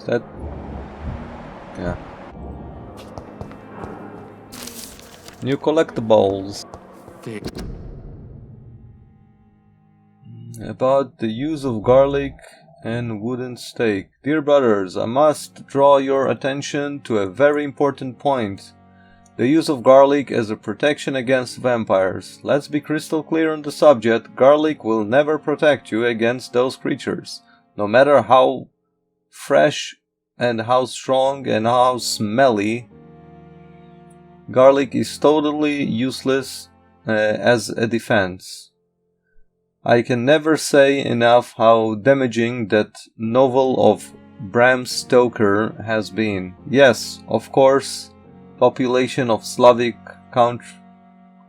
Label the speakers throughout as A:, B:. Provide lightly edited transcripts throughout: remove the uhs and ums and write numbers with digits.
A: That... yeah. New collectibles. About the use of garlic and wooden stake. Dear brothers, I must draw your attention to a very important point. The use of garlic as a protection against vampires. Let's be crystal clear on the subject. Garlic will never protect you against those creatures. No matter how fresh and how strong and how smelly, garlic is totally useless as a defense. I can never say enough how damaging that novel of Bram Stoker has been. Yes, of course, population of Slavic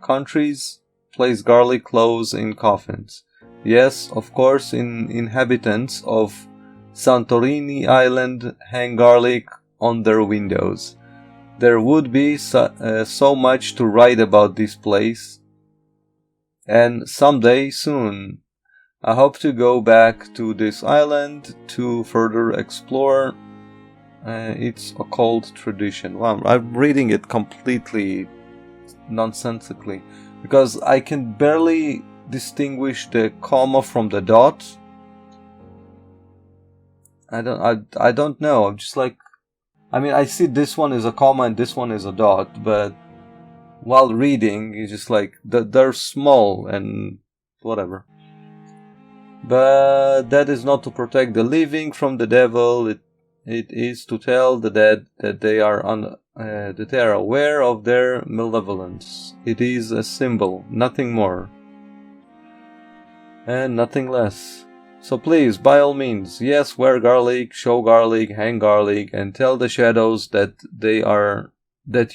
A: countries place garlic cloves in coffins. Yes, of course, inhabitants of Santorini Island hang garlic on their windows. There would be so much to write about this place, and someday soon I hope to go back to this island to further explore its occult tradition. Well, I'm reading it completely nonsensically because I can barely distinguish the comma from the dot. I don't know. I'm just like, I mean, I see this one is a comma and this one is a dot, but while reading, it's just like they're small and whatever. But that is not to protect the living from the devil. It is to tell the dead that they are aware of their malevolence. It is a symbol, nothing more and nothing less. So please, by all means, yes, wear garlic, show garlic, hang garlic, and tell the shadows that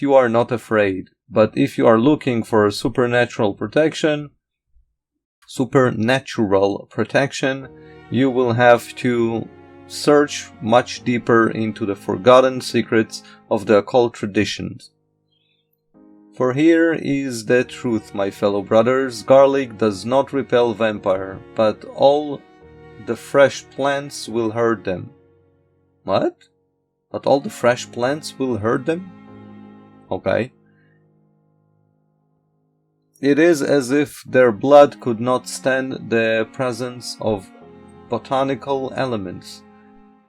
A: you are not afraid. But if you are looking for a supernatural protection, you will have to search much deeper into the forgotten secrets of the occult traditions. For here is the truth, my fellow brothers. Garlic does not repel vampire, but all the fresh plants will hurt them. What? But all the fresh plants will hurt them? Okay. It is as if their blood could not stand the presence of botanical elements.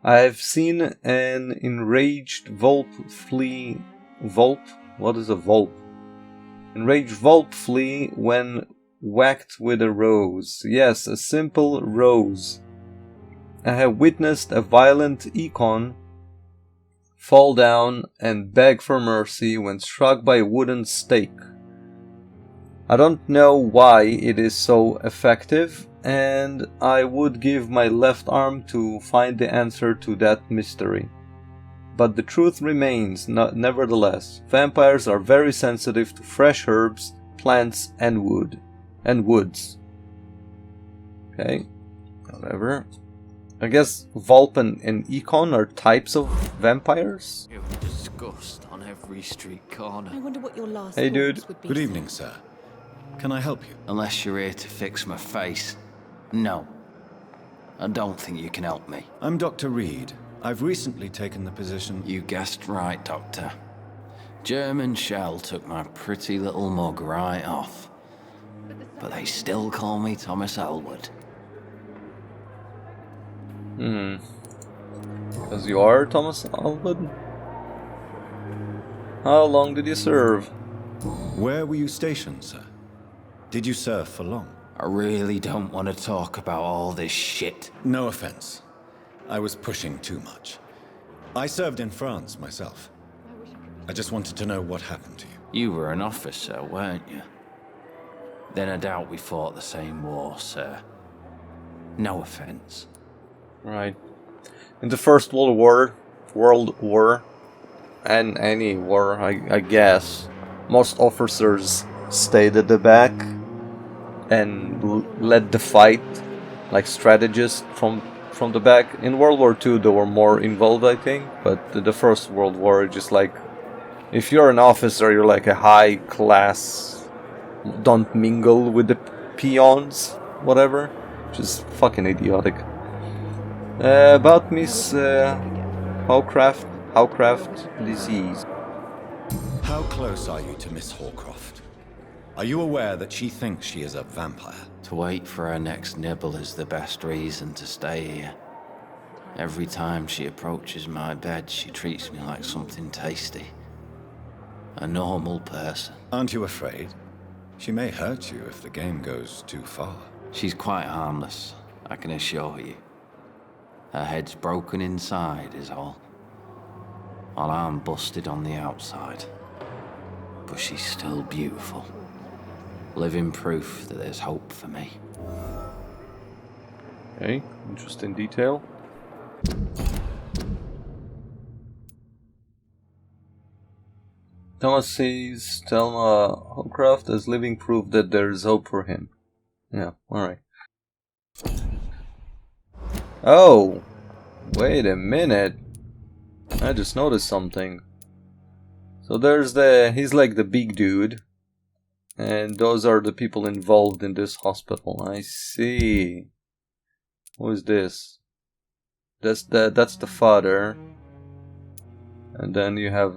A: I have seen an enraged volp flee... Volp? What is a volp? Enraged volp flee when whacked with a rose. Yes, a simple rose. I have witnessed a violent icon fall down and beg for mercy when struck by a wooden stake. I don't know why it is so effective, and I would give my left arm to find the answer to that mystery. But the truth remains, nevertheless. Vampires are very sensitive to fresh herbs, plants, and woods. Okay, whatever. I guess Volp and Econ are types of vampires?
B: You're disgust on every street corner.
C: I wonder what your last
A: Hey dude.
C: would be.
D: Good evening, sir. Can I help you?
B: Unless you're here to fix my face. No. I don't think you can help me.
D: I'm Dr. Reed. I've recently taken the position...
B: You guessed right, Doctor. German shell took my pretty little mug right off. But they still call me Thomas Elwood.
A: Because you are Thomas Elwood? How long did you serve?
D: Where were you stationed, sir? Did you serve for long?
B: I really don't want to talk about all this shit.
D: No offense. I was pushing too much. I served in France myself. I just wanted to know what happened to you.
B: You were an officer, weren't you? Then I doubt we fought the same war, sir. No offense.
A: Right. In the First World War, and any war, I guess, most officers stayed at the back and led the fight, like strategists from the back. In World War II, they were more involved, I think, but the First World War, just like, if you're an officer, you're like a high class, don't mingle with the peons, whatever, which is fucking idiotic. About Miss Howcraft disease.
D: How close are you to Miss Horcroft? Are you aware that she thinks she is a vampire?
B: To wait for her next nibble is the best reason to stay here. Every time she approaches my bed, she treats me like something tasty. A normal person.
D: Aren't you afraid? She may hurt you if the game goes too far.
B: She's quite harmless, I can assure you. Her head's broken inside is all. While I'm busted on the outside. But she's still beautiful. Living proof that there's hope for me.
A: Okay, interesting detail. Thomas sees Thelma Howcroft as living proof that there is hope for him. Yeah, alright. Oh! Wait a minute. I just noticed something. So there's he's like the big dude. And those are the people involved in this hospital. I see. Who is this? That's the father. And then you have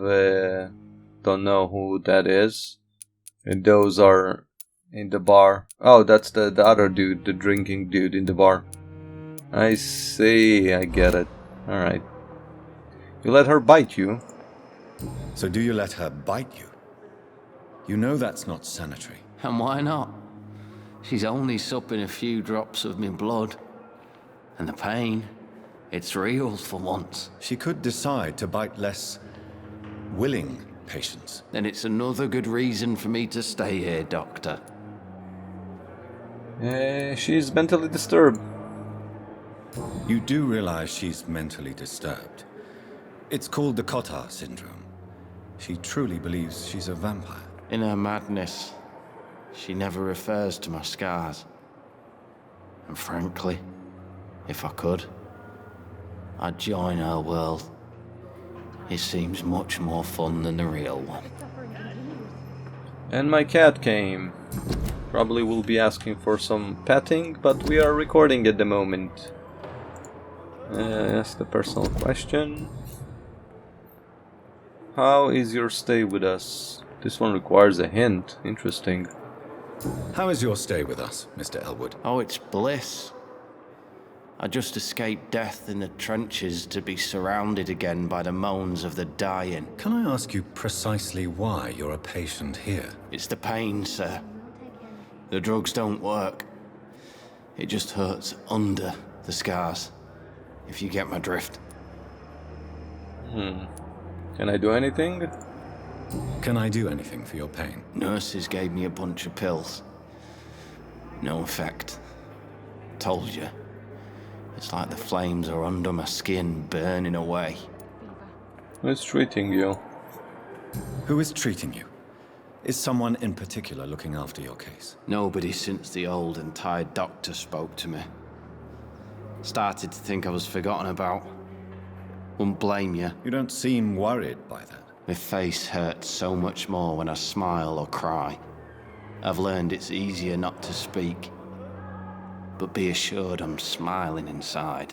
A: don't know who that is. And those are in the bar. Oh, that's the other dude, the drinking dude in the bar. I see, I get it. Alright. You let her bite you.
D: So do you let her bite you? You know that's not sanitary.
B: And why not? She's only supping a few drops of me blood. And the pain, it's real for once.
D: She could decide to bite less willing patients.
B: Then it's another good reason for me to stay here, Doctor.
A: She's mentally disturbed.
D: You do realize she's mentally disturbed. It's called the Cotard syndrome. She truly believes she's a vampire.
B: In her madness, she never refers to my scars. And frankly, if I could, I'd join her world. It seems much more fun than the real one.
A: And my cat came. Probably will be asking for some petting, but we are recording at the moment. Ask the personal question. How is your stay with us? This one requires a hint. Interesting.
D: How is your stay with us, Mr. Elwood?
B: Oh, it's bliss. I just escaped death in the trenches to be surrounded again by the moans of the dying.
D: Can I ask you precisely why you're a patient here?
B: It's the pain, sir. The drugs don't work. It just hurts under the scars, if you get my drift.
A: Can I do anything?
D: Can I do anything for your pain?
B: Nurses gave me a bunch of pills. No effect. Told you. It's like the flames are under my skin, burning away.
A: Who is treating you?
D: Who is treating you? Is someone in particular looking after your case?
B: Nobody since the old and tired doctor spoke to me. Started to think I was forgotten about. Wouldn't blame you.
D: You don't seem worried by that.
B: My face hurts so much more when I smile or cry. I've learned it's easier not to speak. But be assured I'm smiling inside.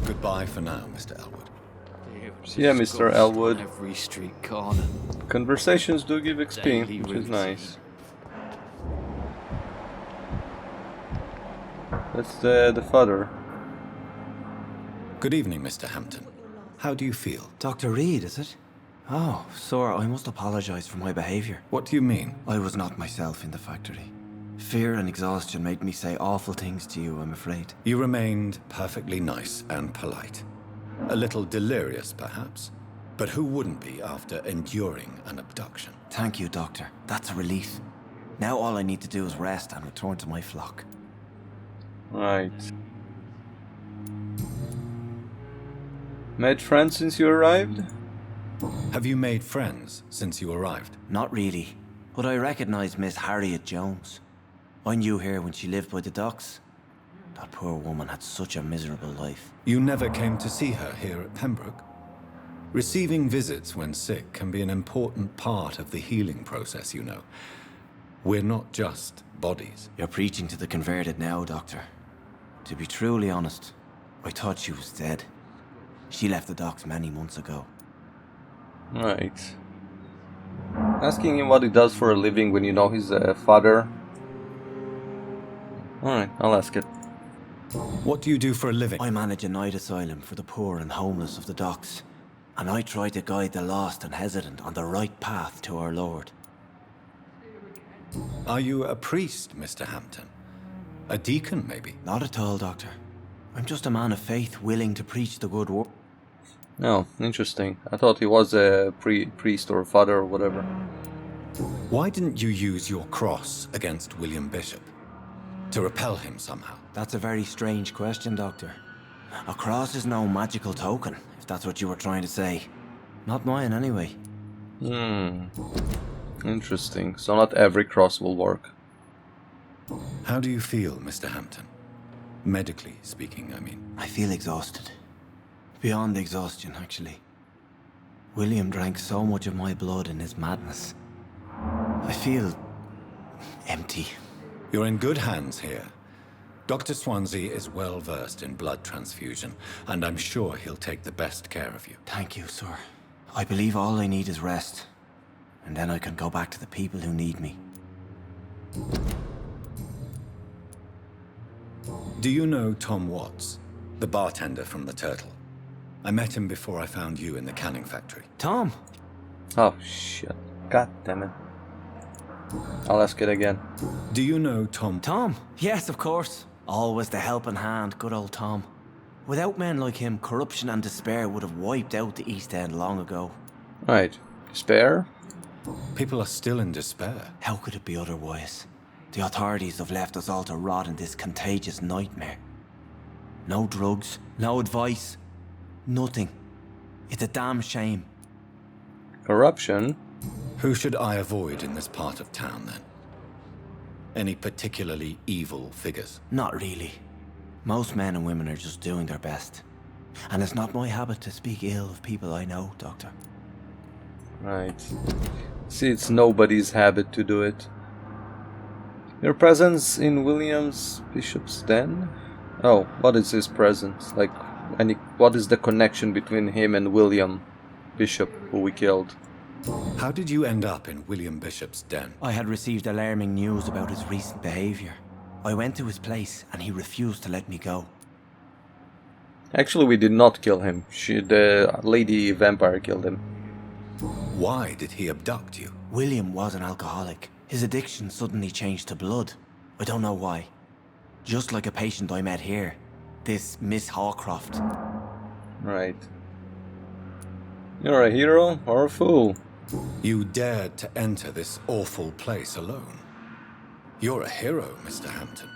D: Goodbye for now, Mr. Elwood.
A: Yeah, Mr. Elwood.
B: Every street corner.
A: Conversations do give XP, which is nice. That's the father.
D: Good evening, Mr. Hampton. How do you feel?
C: Dr. Reed, is it? Oh, sir, I must apologize for my behavior.
D: What do you mean?
C: I was not myself in the factory. Fear and exhaustion made me say awful things to you, I'm afraid.
D: You remained perfectly nice and polite. A little delirious, perhaps. But who wouldn't be after enduring an abduction?
C: Thank you, Doctor. That's a relief. Now all I need to do is rest and return to my flock.
A: Right. Made friends since you arrived?
D: Have you made friends since you arrived?
C: Not really, but I recognize Miss Harriet Jones. I knew her when she lived by the docks. That poor woman had such a miserable life.
D: You never came to see her here at Pembroke? Receiving visits when sick can be an important part of the healing process, you know. We're not just bodies.
C: You're preaching to the converted now, Doctor. To be truly honest, I thought she was dead. She left the docks many months ago.
A: Right. Asking him what he does for a living when you know he's a father. Alright, I'll ask it.
D: What do you do for a living?
C: I manage a night asylum for the poor and homeless of the docks, and I try to guide the lost and hesitant on the right path to our Lord.
D: Are you a priest, Mr. Hampton? A deacon, maybe?
C: Not at all, Doctor. I'm just a man of faith willing to preach the good word.
A: Oh, interesting. I thought he was a priest or father or whatever.
D: Why didn't you use your cross against William Bishop? To repel him somehow?
C: That's a very strange question, Doctor. A cross is no magical token, if that's what you were trying to say. Not mine, anyway.
A: Interesting. So not every cross will work.
D: How do you feel, Mr. Hampton? Medically speaking, I mean.
C: I feel exhausted. Beyond exhaustion, actually. William drank so much of my blood in his madness. I feel empty.
D: You're in good hands here. Dr. Swansea is well versed in blood transfusion, and I'm sure he'll take the best care of you.
C: Thank you, sir. I believe all I need is rest. And then I can go back to the people who need me.
D: Do you know Tom Watts, the bartender from the Turtle? I met him before I found you in the canning factory.
C: Tom!
A: Oh, shit. God damn it. I'll ask it again.
D: Do you know Tom?
C: Tom! Yes, of course. Always the helping hand, good old Tom. Without men like him, corruption and despair would have wiped out the East End long ago.
A: Right. Despair?
D: People are still in despair.
C: How could it be otherwise? The authorities have left us all to rot in this contagious nightmare. No drugs, no advice, nothing. It's a damn shame.
A: Corruption?
D: Who should I avoid in this part of town, then? Any particularly evil figures?
C: Not really. Most men and women are just doing their best. And it's not my habit to speak ill of people I know, Doctor.
A: Right. See, it's nobody's habit to do it. Your presence in William's Bishop's den? Oh, what is his presence? Like, what is the connection between him and William Bishop, who we killed?
D: How did you end up in William Bishop's den?
C: I had received alarming news about his recent behavior. I went to his place and he refused to let me go.
A: Actually, we did not kill him. The lady vampire killed him.
D: Why did he abduct you?
C: William was an alcoholic. His addiction suddenly changed to blood. I don't know why. Just like a patient I met here. This Miss Hawcroft.
A: Right. You're a hero or a fool?
D: You dared to enter this awful place alone. You're a hero, Mr. Hampton.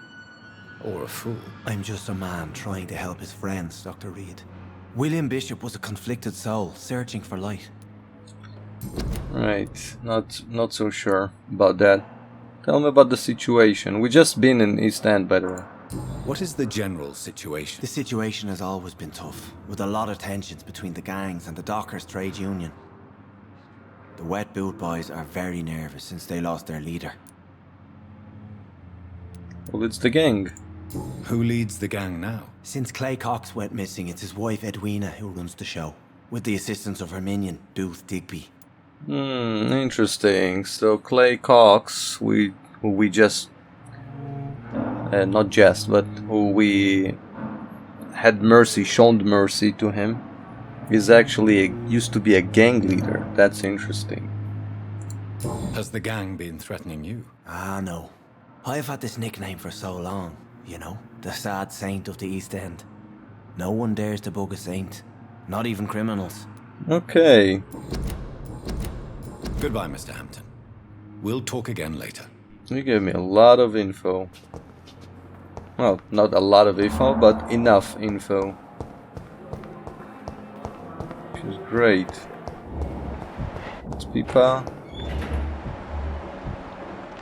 D: Or a fool.
C: I'm just a man trying to help his friends, Dr. Reed. William Bishop was a conflicted soul, searching for light.
A: Right, not so sure about that. Tell me about the situation. We just been in East End, by the way.
D: What is the general situation?
C: The situation has always been tough, with a lot of tensions between the gangs and the Dockers trade union. The Wet Boot Boys are very nervous since they lost their leader.
A: Well, it's the gang.
D: Who leads the gang now?
C: Since Clay Cox went missing, it's his wife Edwina who runs the show, with the assistance of her minion, Booth Digby.
A: Interesting. So Clay Cox, who we just... not just, but who we had shown mercy to him, is actually used to be a gang leader. That's interesting.
D: Has the gang been threatening you?
C: Ah, no. I've had this nickname for so long, you know, the sad saint of the East End. No one dares to bug a saint, not even criminals.
A: Okay.
D: Goodbye, Mr. Hampton. We'll talk again later.
A: You gave me a lot of info. Well, not a lot of info, but enough info. Which is great. It's Pipa.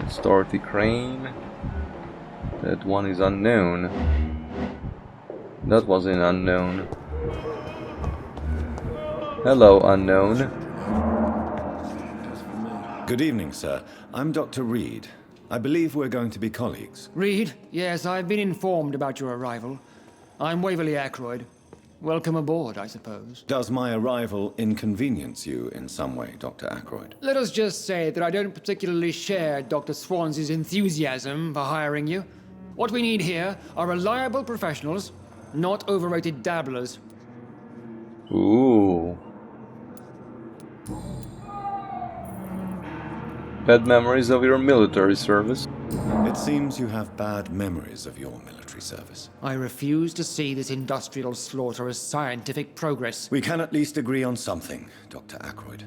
A: It's Dorothy Crane. That one is unknown. That was an unknown. Hello, unknown.
D: Good evening, sir. I'm Dr. Reed. I believe we're going to be colleagues.
E: Reed, yes, I've been informed about your arrival. I'm Waverly Ackroyd. Welcome aboard, I suppose.
D: Does my arrival inconvenience you in some way, Dr. Ackroyd?
E: Let us just say that I don't particularly share Dr. Swansea's enthusiasm for hiring you. What we need here are reliable professionals, not overrated dabblers.
A: Ooh. Bad memories of your military service.
D: It seems you have bad memories of your military service.
E: I refuse to see this industrial slaughter as scientific progress.
D: We can at least agree on something, Dr. Ackroyd.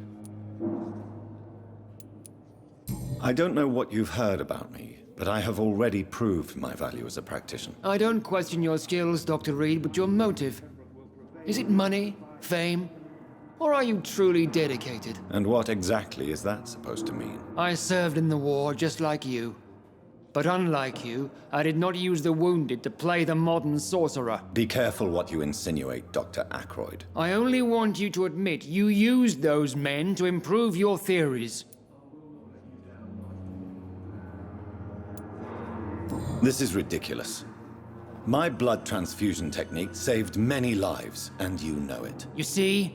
D: I don't know what you've heard about me, but I have already proved my value as a practitioner.
E: I don't question your skills, Dr. Reed, but your motive. Is it money, fame, or are you truly dedicated?
D: And what exactly is that supposed to mean?
E: I served in the war just like you. But unlike you, I did not use the wounded to play the modern sorcerer.
D: Be careful what you insinuate, Dr. Ackroyd.
E: I only want you to admit you used those men to improve your theories.
D: This is ridiculous. My blood transfusion technique saved many lives, and you know it.
E: You see?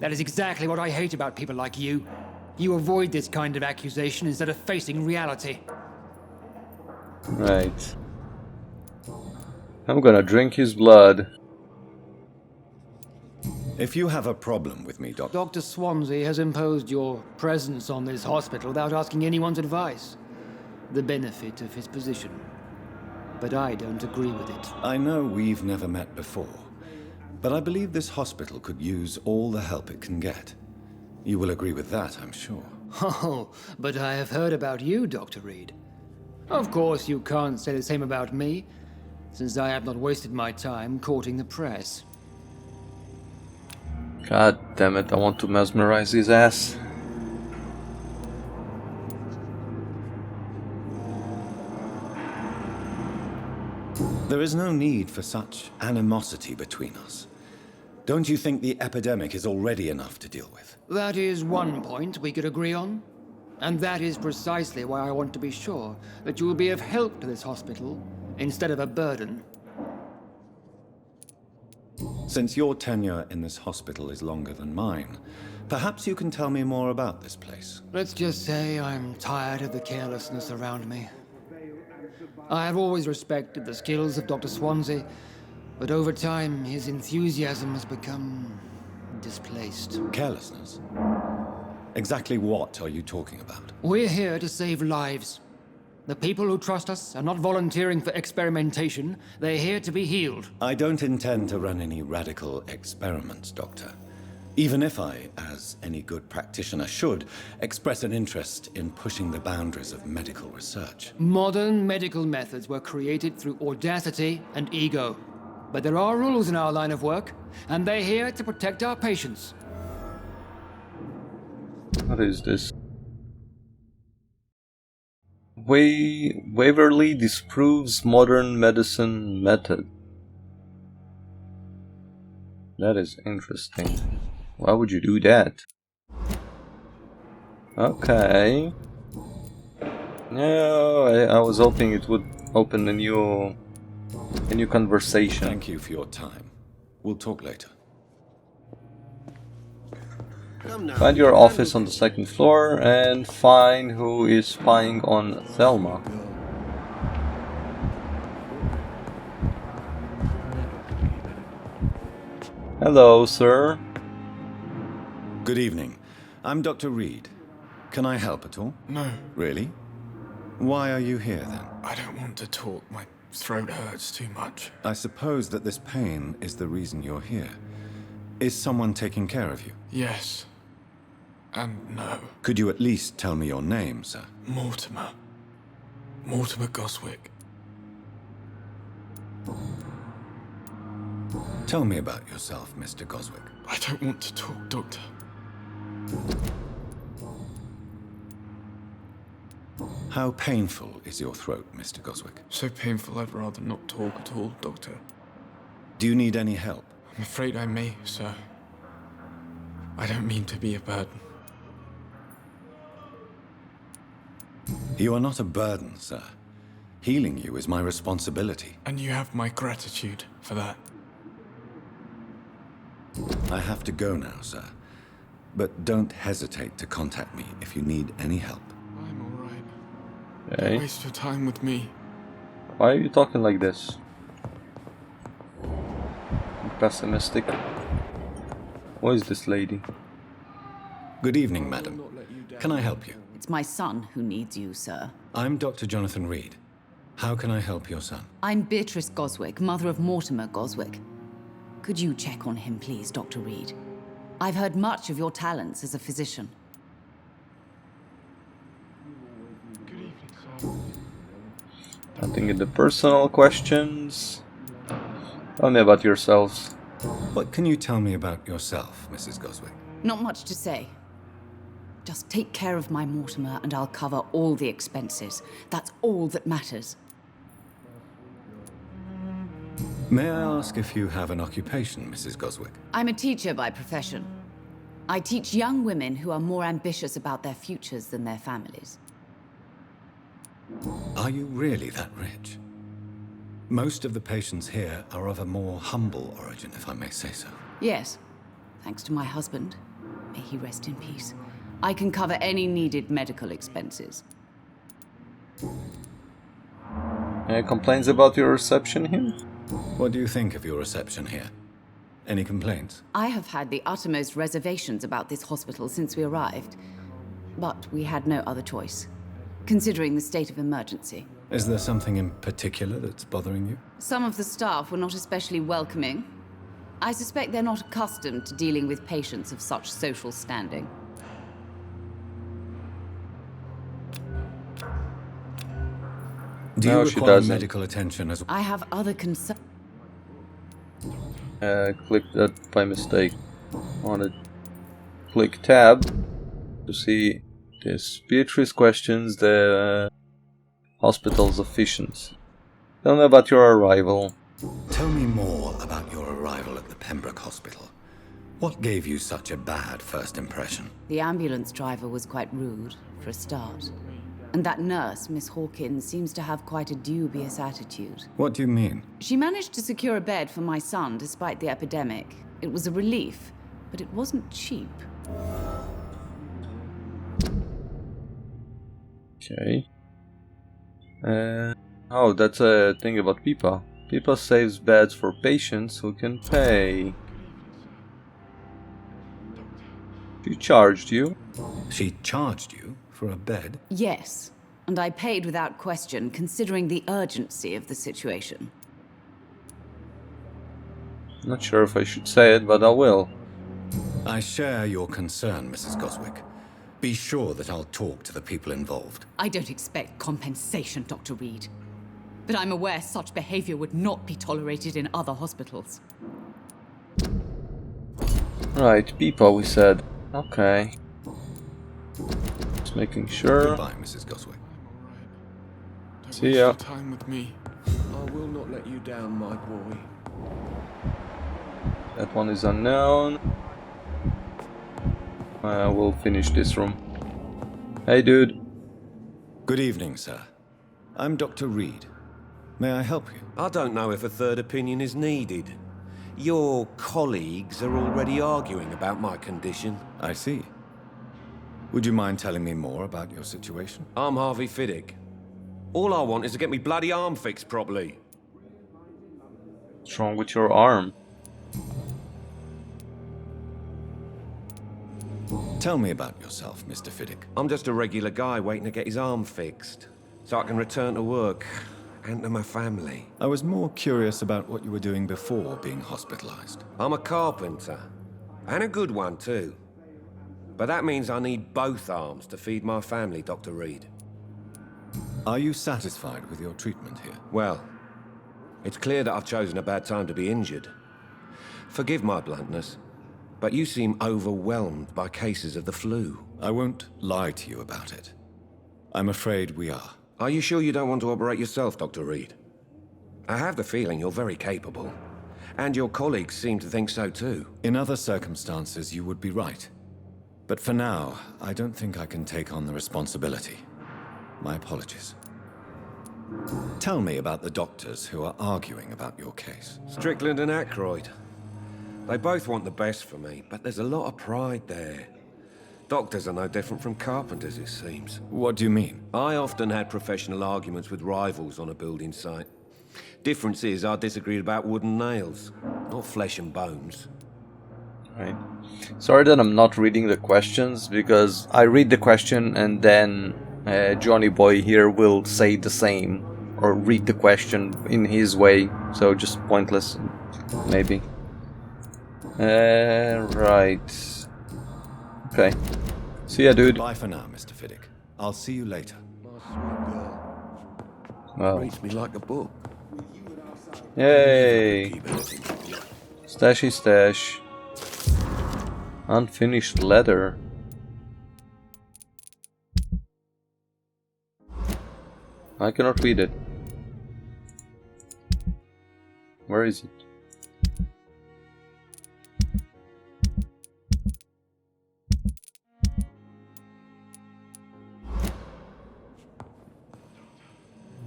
E: That is exactly what I hate about people like you. You avoid this kind of accusation instead of facing reality.
A: Right. I'm gonna drink his blood.
D: If you have a problem with me, Doctor...
E: Dr. Swansea has imposed your presence on this hospital without asking anyone's advice. The benefit of his position. But I don't agree with it.
D: I know we've never met before, but I believe this hospital could use all the help it can get. You will agree with that, I'm sure.
E: Oh, but I have heard about you, Dr. Reed. Of course, you can't say the same about me, since I have not wasted my time courting the press.
A: God damn it, I want to mesmerize his ass.
D: There is no need for such animosity between us. Don't you think the epidemic is already enough to deal with?
E: That is one point we could agree on. And that is precisely why I want to be sure that you will be of help to this hospital, instead of a burden.
D: Since your tenure in this hospital is longer than mine, perhaps you can tell me more about this place.
E: Let's just say I'm tired of the carelessness around me. I have always respected the skills of Dr. Swansea, but over time his enthusiasm has become displaced.
D: Carelessness? Exactly what are you talking about?
E: We're here to save lives. The people who trust us are not volunteering for experimentation. They're here to be healed.
D: I don't intend to run any radical experiments, Doctor. Even if I, as any good practitioner should, express an interest in pushing the boundaries of medical research.
E: Modern medical methods were created through audacity and ego. But there are rules in our line of work, and they're here to protect our patients.
A: What is this? Waverly disproves modern medicine method. That is interesting. Why would you do that? Okay. Yeah, I was hoping it would open a new conversation.
D: Thank you for your time. We'll talk later.
A: Find your office on the second floor and find who is spying on Thelma. Hello, sir.
D: Good evening. I'm Dr. Reed. Can I help at all?
F: No,
D: Really? Why are you here then?
F: I don't want to talk. My throat hurts too much.
D: I suppose that this pain is the reason you're here. Is someone taking care of you?
F: Yes. And no.
D: Could you at least tell me your name, sir?
F: Mortimer. Mortimer Goswick.
D: Tell me about yourself, Mr. Goswick.
F: I don't want to talk, Doctor.
D: How painful is your throat, Mr. Goswick?
F: So painful I'd rather not talk at all, Doctor.
D: Do you need any help?
F: I'm afraid I may, sir. I don't mean to be a burden.
D: You are not a burden, sir. Healing you is my responsibility.
F: And you have my gratitude for that.
D: I have to go now, sir. But don't hesitate to contact me if you need any help.
F: I'm alright.
A: Okay.
F: Don't waste your time with me.
A: Why are you talking like this? Pessimistic. Who is this lady?
D: Good evening, madam. Can I help you?
G: It's my son who needs you, sir.
D: I'm Dr. Jonathan Reed. How can I help your son?
G: I'm Beatrice Goswick, mother of Mortimer Goswick. Could you check on him, please, Dr. Reed? I've heard much of your talents as a physician.
F: Good evening, sir.
A: Nothing in the personal questions. Tell me about yourselves.
D: What can you tell me about yourself, Mrs. Goswick?
G: Not much to say. Just take care of my Mortimer and I'll cover all the expenses. That's all that matters.
D: May I ask if you have an occupation, Mrs. Goswick?
G: I'm a teacher by profession. I teach young women who are more ambitious about their futures than their families.
D: Are you really that rich? Most of the patients here are of a more humble origin, if I may say so.
G: Yes, thanks to my husband. May he rest in peace. I can cover any needed medical expenses.
A: Any complaints about your reception here?
D: What do you think of your reception here? Any complaints?
G: I have had the uttermost reservations about this hospital since we arrived. But we had no other choice, considering the state of emergency.
D: Is there something in particular that's bothering you?
G: Some of the staff were not especially welcoming. I suspect they're not accustomed to dealing with patients of such social standing.
D: Do you
A: No, she
D: require
A: doesn't.
D: medical attention as well?
G: I have other concerns.
A: Clicked that by mistake. I want to click tab to see this. Beatrice questions the hospital's efficiency. Tell me about your arrival.
D: Tell me more about your arrival at the Pembroke Hospital. What gave you such a bad first impression?
G: The ambulance driver was quite rude, for a start. And that nurse, Miss Hawkins, seems to have quite a dubious attitude.
D: What do you mean?
G: She managed to secure a bed for my son despite the epidemic. It was a relief, but it wasn't cheap.
A: Okay. Oh, that's a thing about Pipa. Pipa saves beds for patients who can pay. She charged you?
D: She charged you for a bed?
G: Yes, and I paid without question, considering the urgency of the situation.
A: Not sure if I should say it, but I will.
D: I share your concern, Mrs. Goswick. Be sure that I'll talk to the people involved.
G: I don't expect compensation, Dr. Reed. But I'm aware such behavior would not be tolerated in other hospitals.
A: Right, Pipa, we said. Okay. Just making sure.
D: Goodbye, Mrs. Goswick.
F: Don't
A: See
F: waste
A: ya.
F: your time with me.
B: I will not let you down, my boy.
A: That one is unknown. We'll finish this room. Hey, dude.
D: Good evening, sir. I'm Dr. Reed. May I help you?
H: I don't know if a third opinion is needed. Your colleagues are already arguing about my condition.
D: I see. Would you mind telling me more about your situation?
H: I'm Harvey Fiddick. All I want is to get me bloody arm fixed properly.
A: What's wrong with your arm?
D: Tell me about yourself, Mr. Fiddick.
H: I'm just a regular guy waiting to get his arm fixed, so I can return to work and to my family.
D: I was more curious about what you were doing before being hospitalized.
H: I'm a carpenter, and a good one too. But that means I need both arms to feed my family, Dr. Reed.
D: Are you satisfied with your treatment here?
H: Well, it's clear that I've chosen a bad time to be injured. Forgive my bluntness, but you seem overwhelmed by cases of the flu.
D: I won't lie to you about it. I'm afraid we are.
H: Are you sure you don't want to operate yourself, Dr. Reed? I have the feeling you're very capable, and your colleagues seem to think so too.
D: In other circumstances, you would be right. But for now, I don't think I can take on the responsibility. My apologies. Tell me about the doctors who are arguing about your case.
H: Strickland and Aykroyd. They both want the best for me, but there's a lot of pride there. Doctors are no different from carpenters, it seems.
D: What do you mean?
H: I often had professional arguments with rivals on a building site. Difference is, I disagreed about wooden nails, not flesh and bones.
A: Right. Sorry that I'm not reading the questions, because I read the question and then Johnny Boy here will say the same, or read the question in his way, so just pointless, maybe. Right. Okay. See ya, dude.
D: Bye for now, Mr. Fiddick. I'll see you later.
H: My sweet girl.
A: Wow.
H: Reads me like a book.
A: Yay.
H: Keep anything.
A: Stashy stash. Unfinished letter. I cannot read it. Where is it?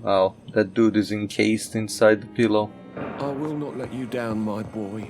B: Wow, that dude is encased inside the pillow.
H: I will not let you down, my boy.